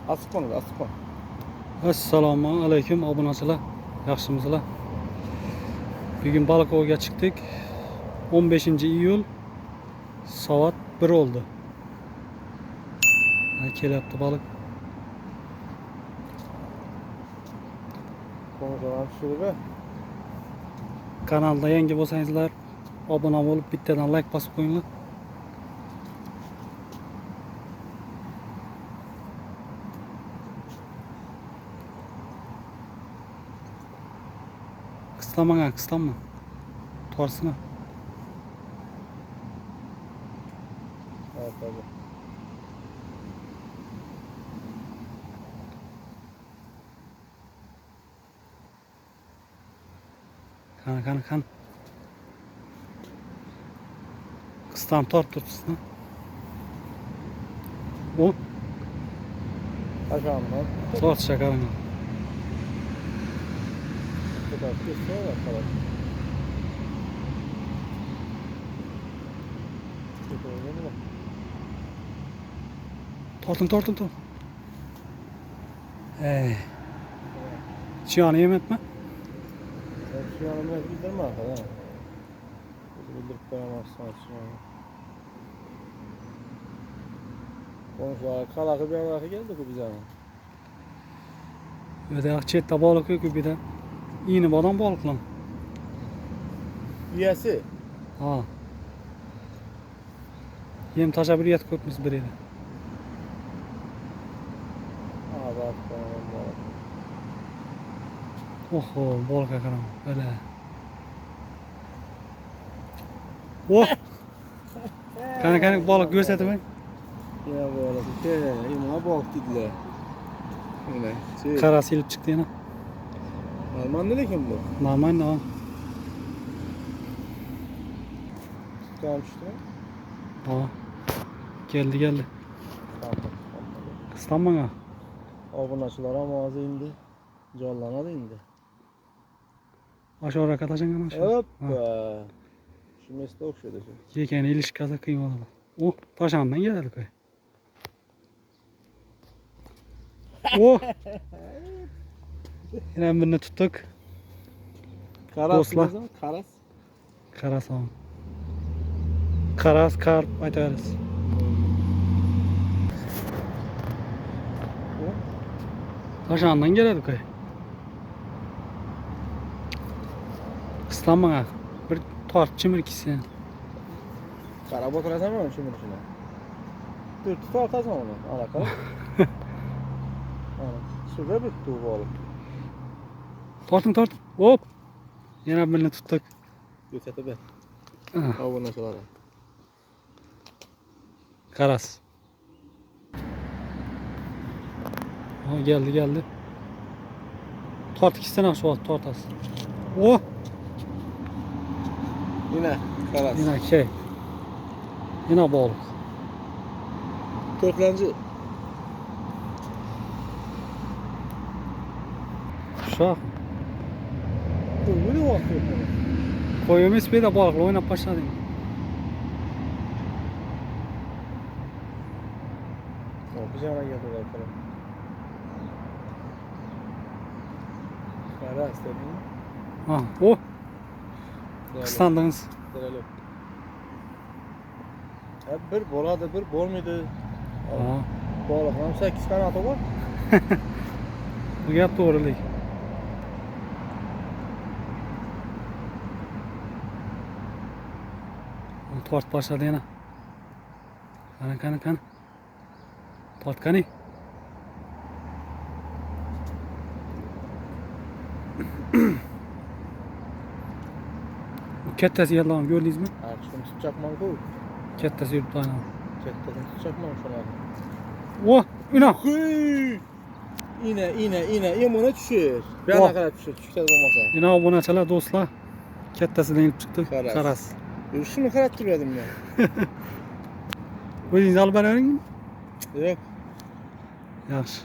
Asıqman. Assalomu alaykum obunachilar, yaxshimisizlar? Bugun baliq oviga chiqdik. 15-iyul soat 1 oldu. Kelyapti baliq. Konuşalım şurada. Kanalda yangi bo'lsangizlar, obuna bo'lib, bittadan like bosib qo'yinglar. Kıslanma. Torsana. Evet abi. Kan. Kıslan tutsun. O. Aşağıdan. Tort şakarını. Bu da kısa var falan. Tortun. Çiğanı yemetme. Sen şu an biraz bildirme arkadaşlar. Bildirip koyamazsın şu an. Konuşlar kalakı bir alakı geldi bu bize ama. Öde çette balık yok bir de. İğne badan balık lan. Üyesi. Ha. Yem taşa bir yat koymuş biriyle. Bak. Oho balık akaram. Öyle. Oh. Kan balık gösterdi mi? Ya böyle bir şey ya. İmana balık dediler. Yine. Kara silip çıktı yine. Alman ne kim bu? Normal. Kalmıştı. Ha. Geldi. Kıslanma ha. Abunaçılar ama ağzı indi. Canlana da indi. Aşağı arkadaşın aşağı. Hoppa. Şu mesle okşuyordu şu. Yekeni ilişki kazak kıymalı. Oh taşandan geldik koy. Oh. Yine birini tuttuk. Karas. Dostlar. Karas. Karas ağam. Karas, karp aytarız. Taşandan geldik koy. Kıslanma ha. Bir tartçı ikisi. Kara batırasın mı şimdi şuna? Dur tutu atasın onu. Alakalı. Şurada bir tutu balık. Tortun. Hop. Yine birini tuttuk. Götete be. Ah, Abunaçılara. Karas. Ha geldi. Tort ikisinden aşağı tort az. Oh. Yine karas. Yine balık. Törtlencı. Uşaq. Bu ne vakti? Koyuyoruz bir de balıkla oynayıp başladım. O bir yana geldiler falan. Karas dedin. Ha, oh. Kıslandınız. Hep bir boladı, bir bol muydu? Ha. Balıkların 8 kanatı var. Bu yat doğrulik. Tort başladı yine. Kan. Tort kani. Bu kettesi yalan gördünüz mü? Şunu tutacak mı bu? Kettesi yürüdü tane. Çektiğini tutacak mı şuna? Oh, ina. Hıy! İne. Yemuna düşür. Bir Oh. ana kadar düşür. Düşükte olmasa. Yine obunaçılar dostlar. Kettesinden inip çıktı. Karas. Karas. Şunu karattırıyordum ya. Özünüz alıp ben öğrenin. Yok. Yaxşı.